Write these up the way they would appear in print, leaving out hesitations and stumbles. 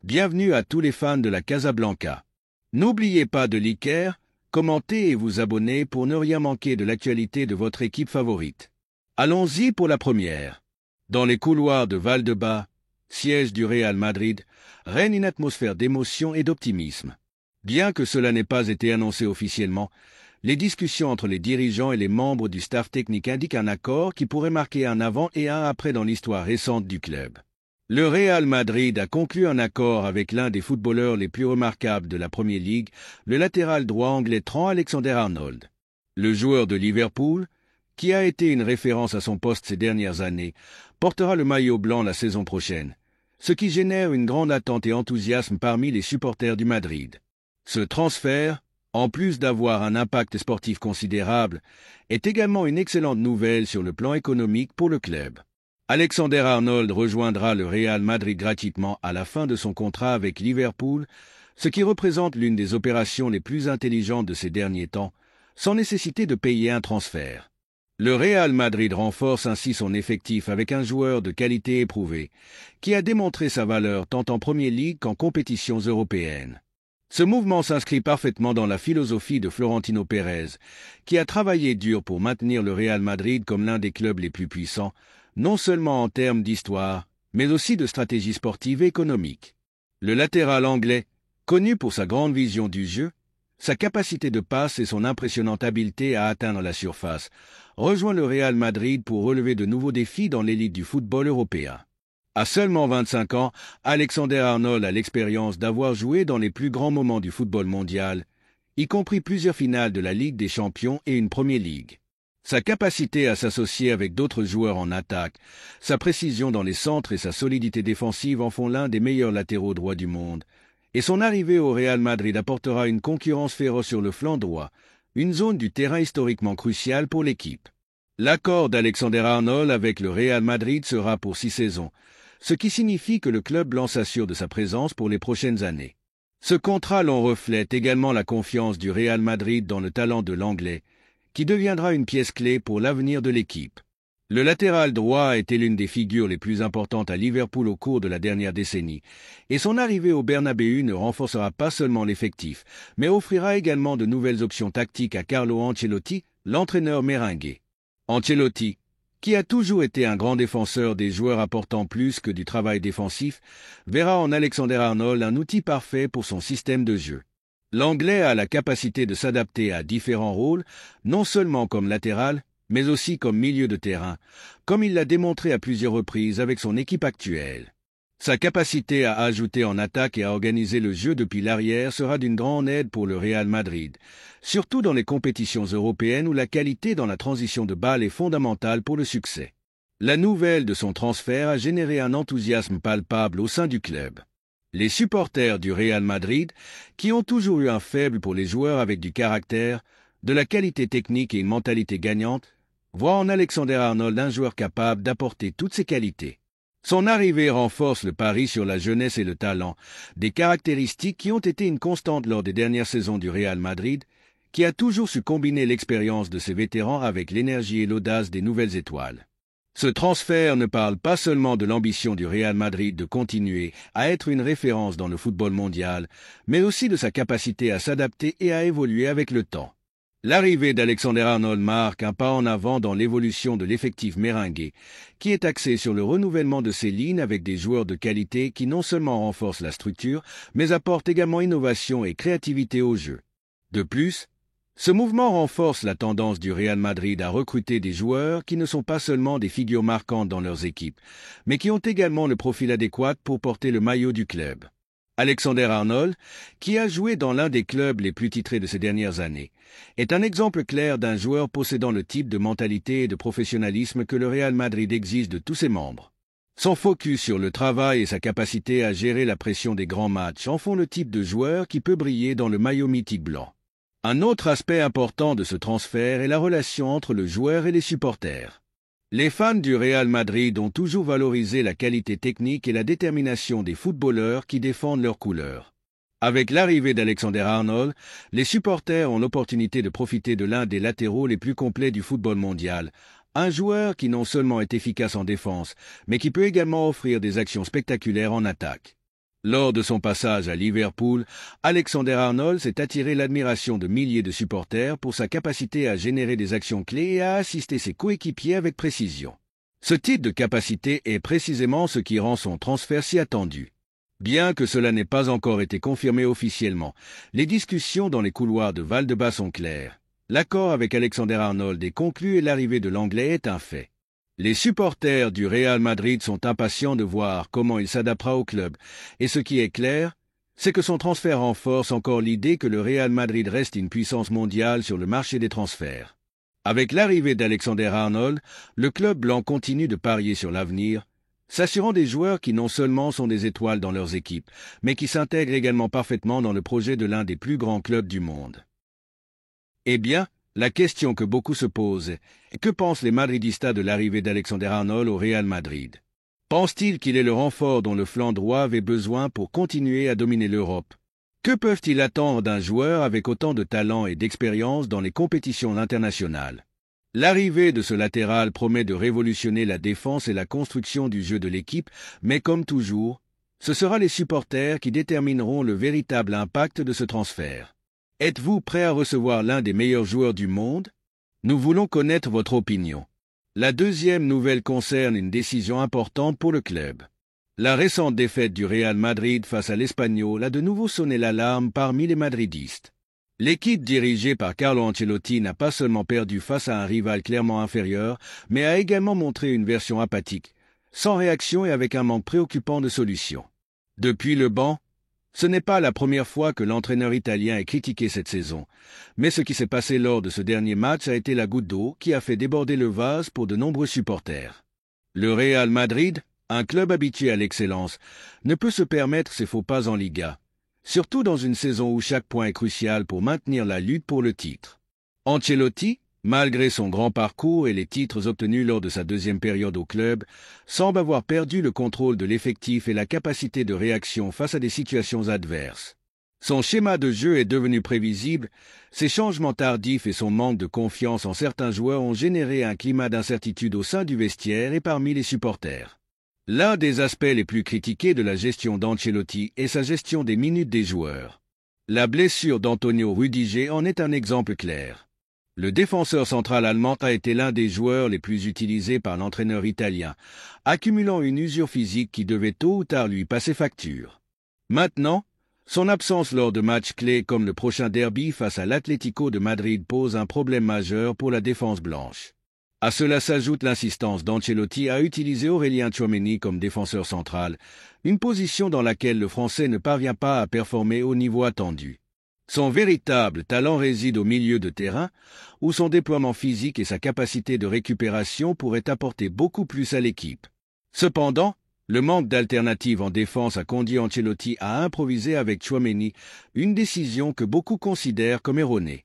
Bienvenue à tous les fans de la Casablanca. N'oubliez pas de liker, commenter et vous abonner pour ne rien manquer de l'actualité de votre équipe favorite. Allons-y pour la première. Dans les couloirs de Valdebebas, siège du Real Madrid, règne une atmosphère d'émotion et d'optimisme. Bien que cela n'ait pas été annoncé officiellement, les discussions entre les dirigeants et les membres du staff technique indiquent un accord qui pourrait marquer un avant et un après dans l'histoire récente du club. Le Real Madrid a conclu un accord avec l'un des footballeurs les plus remarquables de la Premier League, le latéral droit anglais Trent Alexander-Arnold. Le joueur de Liverpool, qui a été une référence à son poste ces dernières années, portera le maillot blanc la saison prochaine, ce qui génère une grande attente et enthousiasme parmi les supporters du Madrid. Ce transfert, en plus d'avoir un impact sportif considérable, est également une excellente nouvelle sur le plan économique pour le club. Alexander-Arnold rejoindra le Real Madrid gratuitement à la fin de son contrat avec Liverpool, ce qui représente l'une des opérations les plus intelligentes de ces derniers temps, sans nécessité de payer un transfert. Le Real Madrid renforce ainsi son effectif avec un joueur de qualité éprouvée, qui a démontré sa valeur tant en Premier League qu'en compétitions européennes. Ce mouvement s'inscrit parfaitement dans la philosophie de Florentino Pérez, qui a travaillé dur pour maintenir le Real Madrid comme l'un des clubs les plus puissants, non seulement en termes d'histoire, mais aussi de stratégie sportive et économique. Le latéral anglais, connu pour sa grande vision du jeu, sa capacité de passe et son impressionnante habileté à atteindre la surface, rejoint le Real Madrid pour relever de nouveaux défis dans l'élite du football européen. À seulement 25 ans, Alexander-Arnold a l'expérience d'avoir joué dans les plus grands moments du football mondial, y compris plusieurs finales de la Ligue des Champions et une Premier League. Sa capacité à s'associer avec d'autres joueurs en attaque, sa précision dans les centres et sa solidité défensive en font l'un des meilleurs latéraux droits du monde, et son arrivée au Real Madrid apportera une concurrence féroce sur le flanc droit, une zone du terrain historiquement cruciale pour l'équipe. L'accord d'Alexander-Arnold avec le Real Madrid sera pour 6 saisons, ce qui signifie que le club blanc s'assure de sa présence pour les prochaines années. Ce contrat l'on reflète également la confiance du Real Madrid dans le talent de l'Anglais, qui deviendra une pièce clé pour l'avenir de l'équipe. Le latéral droit a été l'une des figures les plus importantes à Liverpool au cours de la dernière décennie, et son arrivée au Bernabéu ne renforcera pas seulement l'effectif, mais offrira également de nouvelles options tactiques à Carlo Ancelotti, l'entraîneur merengue. Ancelotti, qui a toujours été un grand défenseur des joueurs apportant plus que du travail défensif, verra en Alexander-Arnold un outil parfait pour son système de jeu. L'Anglais a la capacité de s'adapter à différents rôles, non seulement comme latéral, mais aussi comme milieu de terrain, comme il l'a démontré à plusieurs reprises avec son équipe actuelle. Sa capacité à ajouter en attaque et à organiser le jeu depuis l'arrière sera d'une grande aide pour le Real Madrid, surtout dans les compétitions européennes où la qualité dans la transition de balle est fondamentale pour le succès. La nouvelle de son transfert a généré un enthousiasme palpable au sein du club. Les supporters du Real Madrid, qui ont toujours eu un faible pour les joueurs avec du caractère, de la qualité technique et une mentalité gagnante, voient en Alexander-Arnold un joueur capable d'apporter toutes ces qualités. Son arrivée renforce le pari sur la jeunesse et le talent, des caractéristiques qui ont été une constante lors des dernières saisons du Real Madrid, qui a toujours su combiner l'expérience de ses vétérans avec l'énergie et l'audace des nouvelles étoiles. Ce transfert ne parle pas seulement de l'ambition du Real Madrid de continuer à être une référence dans le football mondial, mais aussi de sa capacité à s'adapter et à évoluer avec le temps. L'arrivée d'Alexander-Arnold marque un pas en avant dans l'évolution de l'effectif merengue, qui est axé sur le renouvellement de ses lignes avec des joueurs de qualité qui non seulement renforcent la structure, mais apportent également innovation et créativité au jeu. De plus, ce mouvement renforce la tendance du Real Madrid à recruter des joueurs qui ne sont pas seulement des figures marquantes dans leurs équipes, mais qui ont également le profil adéquat pour porter le maillot du club. Alexander-Arnold, qui a joué dans l'un des clubs les plus titrés de ces dernières années, est un exemple clair d'un joueur possédant le type de mentalité et de professionnalisme que le Real Madrid exige de tous ses membres. Son focus sur le travail et sa capacité à gérer la pression des grands matchs en font le type de joueur qui peut briller dans le maillot mythique blanc. Un autre aspect important de ce transfert est la relation entre le joueur et les supporters. Les fans du Real Madrid ont toujours valorisé la qualité technique et la détermination des footballeurs qui défendent leurs couleurs. Avec l'arrivée d'Alexander-Arnold, les supporters ont l'opportunité de profiter de l'un des latéraux les plus complets du football mondial, un joueur qui non seulement est efficace en défense, mais qui peut également offrir des actions spectaculaires en attaque. Lors de son passage à Liverpool, Alexander-Arnold s'est attiré l'admiration de milliers de supporters pour sa capacité à générer des actions clés et à assister ses coéquipiers avec précision. Ce type de capacité est précisément ce qui rend son transfert si attendu. Bien que cela n'ait pas encore été confirmé officiellement, les discussions dans les couloirs de Val-de-Bas sont claires. L'accord avec Alexander-Arnold est conclu et l'arrivée de l'Anglais est un fait. Les supporters du Real Madrid sont impatients de voir comment il s'adaptera au club, et ce qui est clair, c'est que son transfert renforce encore l'idée que le Real Madrid reste une puissance mondiale sur le marché des transferts. Avec l'arrivée d'Alexander-Arnold, le club blanc continue de parier sur l'avenir, s'assurant des joueurs qui non seulement sont des étoiles dans leurs équipes, mais qui s'intègrent également parfaitement dans le projet de l'un des plus grands clubs du monde. Eh bien, la question que beaucoup se posent est que pensent les Madridistas de l'arrivée d'Alexander-Arnold au Real Madrid? Pensent-ils qu'il est le renfort dont le flanc droit avait besoin pour continuer à dominer l'Europe? Que peuvent-ils attendre d'un joueur avec autant de talent et d'expérience dans les compétitions internationales? L'arrivée de ce latéral promet de révolutionner la défense et la construction du jeu de l'équipe, mais comme toujours, ce sera les supporters qui détermineront le véritable impact de ce transfert. Êtes-vous prêt à recevoir l'un des meilleurs joueurs du monde? Nous voulons connaître votre opinion. La deuxième nouvelle concerne une décision importante pour le club. La récente défaite du Real Madrid face à l'Espagnol a de nouveau sonné l'alarme parmi les madridistes. L'équipe dirigée par Carlo Ancelotti n'a pas seulement perdu face à un rival clairement inférieur, mais a également montré une version apathique, sans réaction et avec un manque préoccupant de solutions. Depuis le banc, ce n'est pas la première fois que l'entraîneur italien est critiqué cette saison, mais ce qui s'est passé lors de ce dernier match a été la goutte d'eau qui a fait déborder le vase pour de nombreux supporters. Le Real Madrid, un club habitué à l'excellence, ne peut se permettre ces faux pas en Liga, surtout dans une saison où chaque point est crucial pour maintenir la lutte pour le titre. Ancelotti, malgré son grand parcours et les titres obtenus lors de sa deuxième période au club, semble avoir perdu le contrôle de l'effectif et la capacité de réaction face à des situations adverses. Son schéma de jeu est devenu prévisible, ses changements tardifs et son manque de confiance en certains joueurs ont généré un climat d'incertitude au sein du vestiaire et parmi les supporters. L'un des aspects les plus critiqués de la gestion d'Ancelotti est sa gestion des minutes des joueurs. La blessure d'Antonio Rudiger en est un exemple clair. Le défenseur central allemand a été l'un des joueurs les plus utilisés par l'entraîneur italien, accumulant une usure physique qui devait tôt ou tard lui passer facture. Maintenant, son absence lors de matchs clés comme le prochain derby face à l'Atlético de Madrid pose un problème majeur pour la défense blanche. À cela s'ajoute l'insistance d'Ancelotti à utiliser Aurélien Tchouaméni comme défenseur central, une position dans laquelle le Français ne parvient pas à performer au niveau attendu. Son véritable talent réside au milieu de terrain, où son déploiement physique et sa capacité de récupération pourraient apporter beaucoup plus à l'équipe. Cependant, le manque d'alternatives en défense a conduit Ancelotti à improviser avec Tchouaméni, une décision que beaucoup considèrent comme erronée.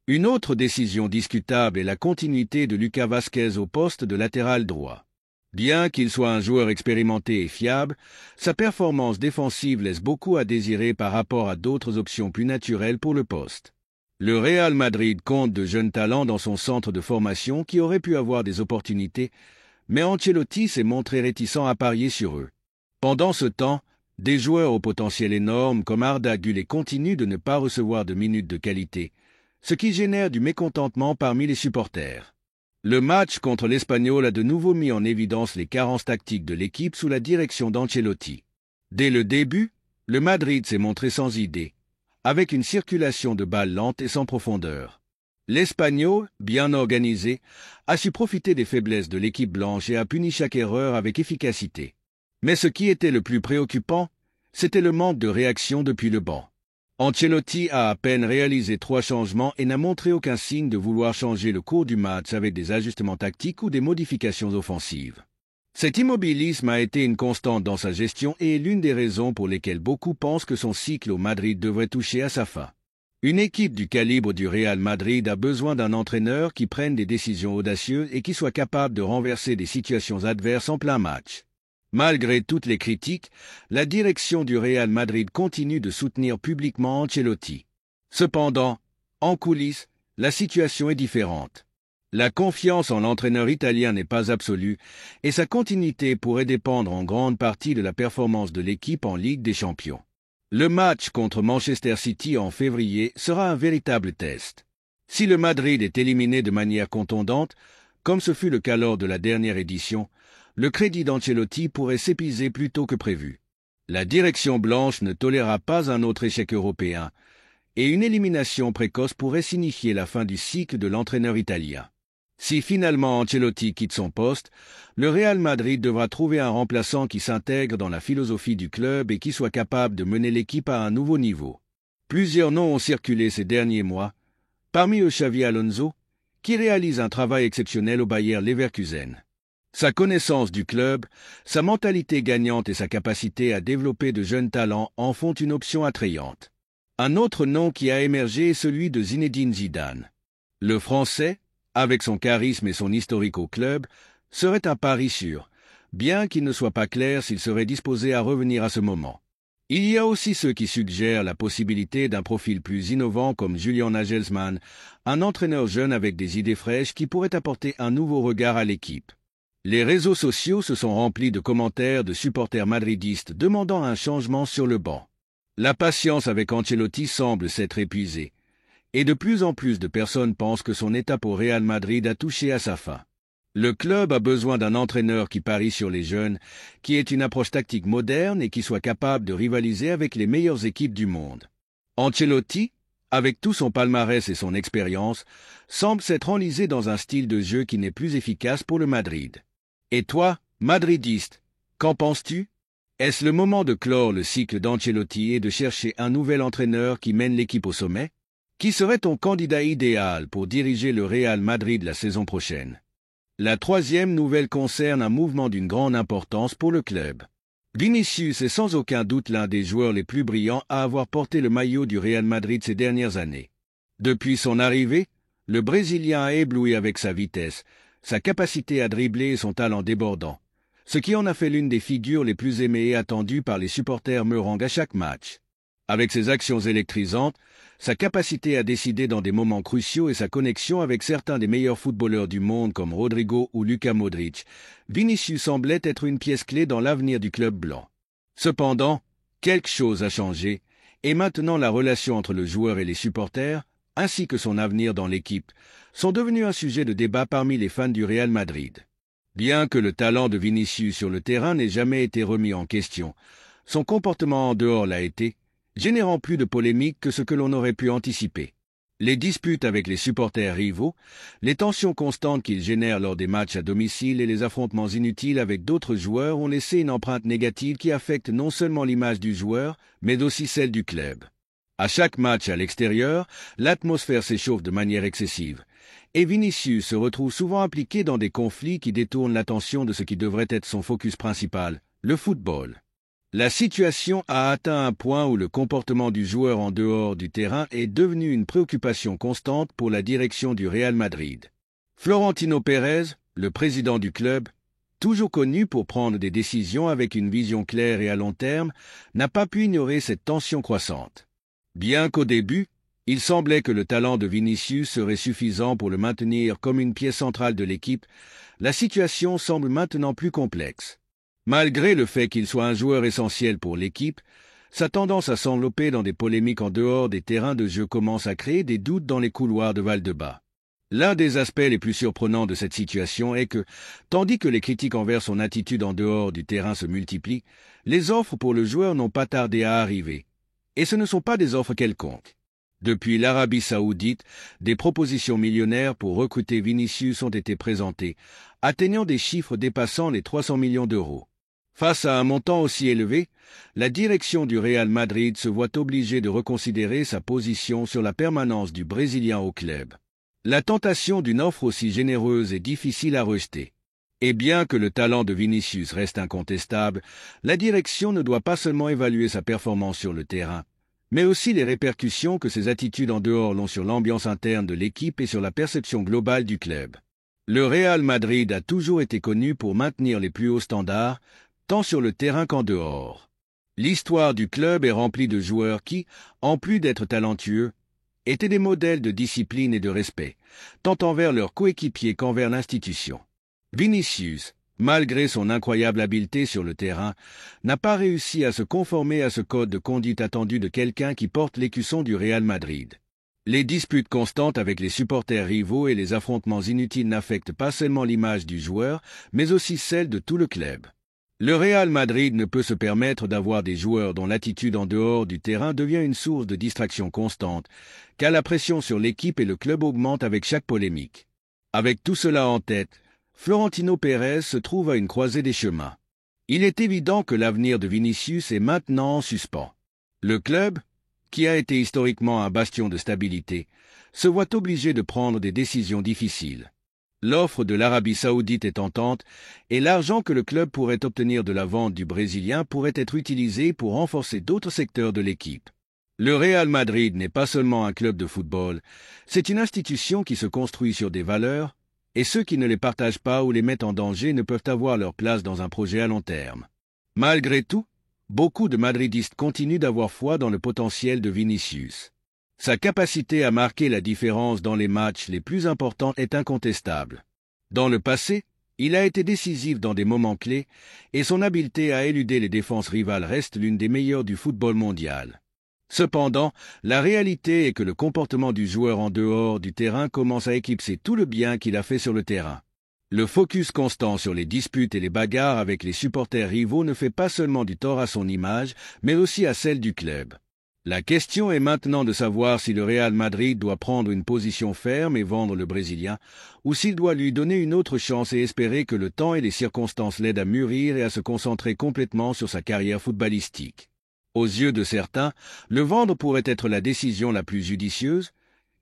Une autre décision discutable est la continuité de Lucas Vázquez au poste de latéral droit. Bien qu'il soit un joueur expérimenté et fiable, sa performance défensive laisse beaucoup à désirer par rapport à d'autres options plus naturelles pour le poste. Le Real Madrid compte de jeunes talents dans son centre de formation qui auraient pu avoir des opportunités, mais Ancelotti s'est montré réticent à parier sur eux. Pendant ce temps, des joueurs au potentiel énorme comme Arda Güler continuent de ne pas recevoir de minutes de qualité, ce qui génère du mécontentement parmi les supporters. Le match contre l'Espagnol a de nouveau mis en évidence les carences tactiques de l'équipe sous la direction d'Ancelotti. Dès le début, le Madrid s'est montré sans idée, avec une circulation de balles lente et sans profondeur. L'Espagnol, bien organisé, a su profiter des faiblesses de l'équipe blanche et a puni chaque erreur avec efficacité. Mais ce qui était le plus préoccupant, c'était le manque de réaction depuis le banc. Ancelotti a à peine réalisé 3 changements et n'a montré aucun signe de vouloir changer le cours du match avec des ajustements tactiques ou des modifications offensives. Cet immobilisme a été une constante dans sa gestion et est l'une des raisons pour lesquelles beaucoup pensent que son cycle au Madrid devrait toucher à sa fin. Une équipe du calibre du Real Madrid a besoin d'un entraîneur qui prenne des décisions audacieuses et qui soit capable de renverser des situations adverses en plein match. Malgré toutes les critiques, la direction du Real Madrid continue de soutenir publiquement Ancelotti. Cependant, en coulisses, la situation est différente. La confiance en l'entraîneur italien n'est pas absolue et sa continuité pourrait dépendre en grande partie de la performance de l'équipe en Ligue des Champions. Le match contre Manchester City en février sera un véritable test. Si le Madrid est éliminé de manière contondante, comme ce fut le cas lors de la dernière édition, le crédit d'Ancelotti pourrait s'épuiser plus tôt que prévu. La direction blanche ne tolérera pas un autre échec européen, et une élimination précoce pourrait signifier la fin du cycle de l'entraîneur italien. Si finalement Ancelotti quitte son poste, le Real Madrid devra trouver un remplaçant qui s'intègre dans la philosophie du club et qui soit capable de mener l'équipe à un nouveau niveau. Plusieurs noms ont circulé ces derniers mois, parmi eux Xavi Alonso, qui réalise un travail exceptionnel au Bayer Leverkusen. Sa connaissance du club, sa mentalité gagnante et sa capacité à développer de jeunes talents en font une option attrayante. Un autre nom qui a émergé est celui de Zinedine Zidane. Le Français, avec son charisme et son historique au club, serait un pari sûr, bien qu'il ne soit pas clair s'il serait disposé à revenir à ce moment. Il y a aussi ceux qui suggèrent la possibilité d'un profil plus innovant comme Julian Nagelsmann, un entraîneur jeune avec des idées fraîches qui pourrait apporter un nouveau regard à l'équipe. Les réseaux sociaux se sont remplis de commentaires de supporters madridistes demandant un changement sur le banc. La patience avec Ancelotti semble s'être épuisée, et de plus en plus de personnes pensent que son étape au Real Madrid a touché à sa fin. Le club a besoin d'un entraîneur qui parie sur les jeunes, qui ait une approche tactique moderne et qui soit capable de rivaliser avec les meilleures équipes du monde. Ancelotti, avec tout son palmarès et son expérience, semble s'être enlisé dans un style de jeu qui n'est plus efficace pour le Madrid. Et toi, madridiste, qu'en penses-tu? Est-ce le moment de clore le cycle d'Ancelotti et de chercher un nouvel entraîneur qui mène l'équipe au sommet? Qui serait ton candidat idéal pour diriger le Real Madrid la saison prochaine? La troisième nouvelle concerne un mouvement d'une grande importance pour le club. Vinicius est sans aucun doute l'un des joueurs les plus brillants à avoir porté le maillot du Real Madrid ces dernières années. Depuis son arrivée, le Brésilien a ébloui avec sa vitesse, sa capacité à dribbler et son talent débordant, ce qui en a fait l'une des figures les plus aimées et attendues par les supporters merengues à chaque match. Avec ses actions électrisantes, sa capacité à décider dans des moments cruciaux et sa connexion avec certains des meilleurs footballeurs du monde comme Rodrigo ou Luka Modric, Vinicius semblait être une pièce clé dans l'avenir du club blanc. Cependant, quelque chose a changé, et maintenant la relation entre le joueur et les supporters, ainsi que son avenir dans l'équipe, sont devenus un sujet de débat parmi les fans du Real Madrid. Bien que le talent de Vinicius sur le terrain n'ait jamais été remis en question, son comportement en dehors l'a été, générant plus de polémiques que ce que l'on aurait pu anticiper. Les disputes avec les supporters rivaux, les tensions constantes qu'ils génèrent lors des matchs à domicile et les affrontements inutiles avec d'autres joueurs ont laissé une empreinte négative qui affecte non seulement l'image du joueur, mais aussi celle du club. À chaque match à l'extérieur, l'atmosphère s'échauffe de manière excessive, et Vinicius se retrouve souvent impliqué dans des conflits qui détournent l'attention de ce qui devrait être son focus principal, le football. La situation a atteint un point où le comportement du joueur en dehors du terrain est devenu une préoccupation constante pour la direction du Real Madrid. Florentino Pérez, le président du club, toujours connu pour prendre des décisions avec une vision claire et à long terme, n'a pas pu ignorer cette tension croissante. Bien qu'au début, il semblait que le talent de Vinicius serait suffisant pour le maintenir comme une pièce centrale de l'équipe, la situation semble maintenant plus complexe. Malgré le fait qu'il soit un joueur essentiel pour l'équipe, sa tendance à s'envelopper dans des polémiques en dehors des terrains de jeu commence à créer des doutes dans les couloirs de Valdebebas. L'un des aspects les plus surprenants de cette situation est que, tandis que les critiques envers son attitude en dehors du terrain se multiplient, les offres pour le joueur n'ont pas tardé à arriver. Et ce ne sont pas des offres quelconques. Depuis l'Arabie Saoudite, des propositions millionnaires pour recruter Vinicius ont été présentées, atteignant des chiffres dépassant les 300 millions d'euros. Face à un montant aussi élevé, la direction du Real Madrid se voit obligée de reconsidérer sa position sur la permanence du Brésilien au club. La tentation d'une offre aussi généreuse est difficile à rejeter. Et bien que le talent de Vinicius reste incontestable, la direction ne doit pas seulement évaluer sa performance sur le terrain, mais aussi les répercussions que ses attitudes en dehors ont sur l'ambiance interne de l'équipe et sur la perception globale du club. Le Real Madrid a toujours été connu pour maintenir les plus hauts standards, tant sur le terrain qu'en dehors. L'histoire du club est remplie de joueurs qui, en plus d'être talentueux, étaient des modèles de discipline et de respect, tant envers leurs coéquipiers qu'envers l'institution. Vinicius, malgré son incroyable habileté sur le terrain, n'a pas réussi à se conformer à ce code de conduite attendu de quelqu'un qui porte l'écusson du Real Madrid. Les disputes constantes avec les supporters rivaux et les affrontements inutiles n'affectent pas seulement l'image du joueur, mais aussi celle de tout le club. Le Real Madrid ne peut se permettre d'avoir des joueurs dont l'attitude en dehors du terrain devient une source de distraction constante, car la pression sur l'équipe et le club augmente avec chaque polémique. Avec tout cela en tête, Florentino Pérez se trouve à une croisée des chemins. Il est évident que l'avenir de Vinicius est maintenant en suspens. Le club, qui a été historiquement un bastion de stabilité, se voit obligé de prendre des décisions difficiles. L'offre de l'Arabie saoudite est tentante et l'argent que le club pourrait obtenir de la vente du Brésilien pourrait être utilisé pour renforcer d'autres secteurs de l'équipe. Le Real Madrid n'est pas seulement un club de football, c'est une institution qui se construit sur des valeurs, et ceux qui ne les partagent pas ou les mettent en danger ne peuvent avoir leur place dans un projet à long terme. Malgré tout, beaucoup de madridistes continuent d'avoir foi dans le potentiel de Vinicius. Sa capacité à marquer la différence dans les matchs les plus importants est incontestable. Dans le passé, il a été décisif dans des moments clés et son habileté à éluder les défenses rivales reste l'une des meilleures du football mondial. Cependant, la réalité est que le comportement du joueur en dehors du terrain commence à éclipser tout le bien qu'il a fait sur le terrain. Le focus constant sur les disputes et les bagarres avec les supporters rivaux ne fait pas seulement du tort à son image, mais aussi à celle du club. La question est maintenant de savoir si le Real Madrid doit prendre une position ferme et vendre le Brésilien, ou s'il doit lui donner une autre chance et espérer que le temps et les circonstances l'aident à mûrir et à se concentrer complètement sur sa carrière footballistique. Aux yeux de certains, le vendre pourrait être la décision la plus judicieuse,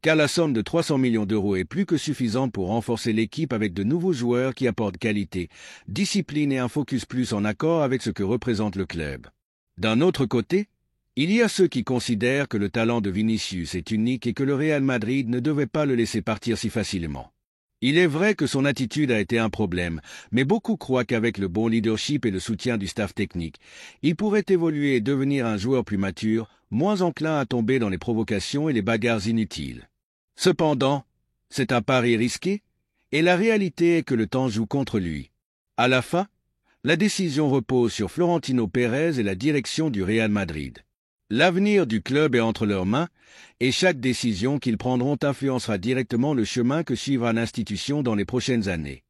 car la somme de 300 millions d'euros est plus que suffisante pour renforcer l'équipe avec de nouveaux joueurs qui apportent qualité, discipline et un focus plus en accord avec ce que représente le club. D'un autre côté, il y a ceux qui considèrent que le talent de Vinicius est unique et que le Real Madrid ne devait pas le laisser partir si facilement. Il est vrai que son attitude a été un problème, mais beaucoup croient qu'avec le bon leadership et le soutien du staff technique, il pourrait évoluer et devenir un joueur plus mature, moins enclin à tomber dans les provocations et les bagarres inutiles. Cependant, c'est un pari risqué, et la réalité est que le temps joue contre lui. À la fin, la décision repose sur Florentino Pérez et la direction du Real Madrid. L'avenir du club est entre leurs mains, et chaque décision qu'ils prendront influencera directement le chemin que suivra l'institution dans les prochaines années.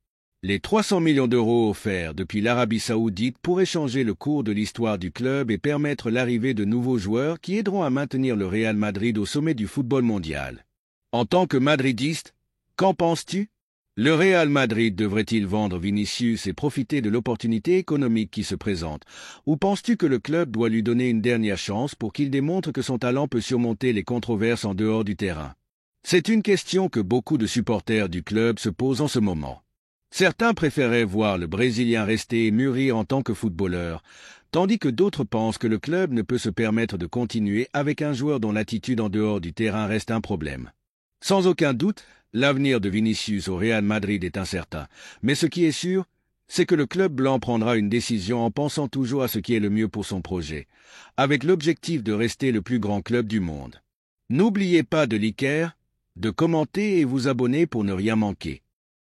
Les 300 millions d'euros offerts depuis l'Arabie saoudite pourraient changer le cours de l'histoire du club et permettre l'arrivée de nouveaux joueurs qui aideront à maintenir le Real Madrid au sommet du football mondial. En tant que madridiste, qu'en penses-tu? Le Real Madrid devrait-il vendre Vinicius et profiter de l'opportunité économique qui se présente? Ou penses-tu que le club doit lui donner une dernière chance pour qu'il démontre que son talent peut surmonter les controverses en dehors du terrain? C'est une question que beaucoup de supporters du club se posent en ce moment. Certains préféraient voir le Brésilien rester et mûrir en tant que footballeur, tandis que d'autres pensent que le club ne peut se permettre de continuer avec un joueur dont l'attitude en dehors du terrain reste un problème. Sans aucun doute, l'avenir de Vinicius au Real Madrid est incertain, mais ce qui est sûr, c'est que le club blanc prendra une décision en pensant toujours à ce qui est le mieux pour son projet, avec l'objectif de rester le plus grand club du monde. N'oubliez pas de liker, de commenter et vous abonner pour ne rien manquer.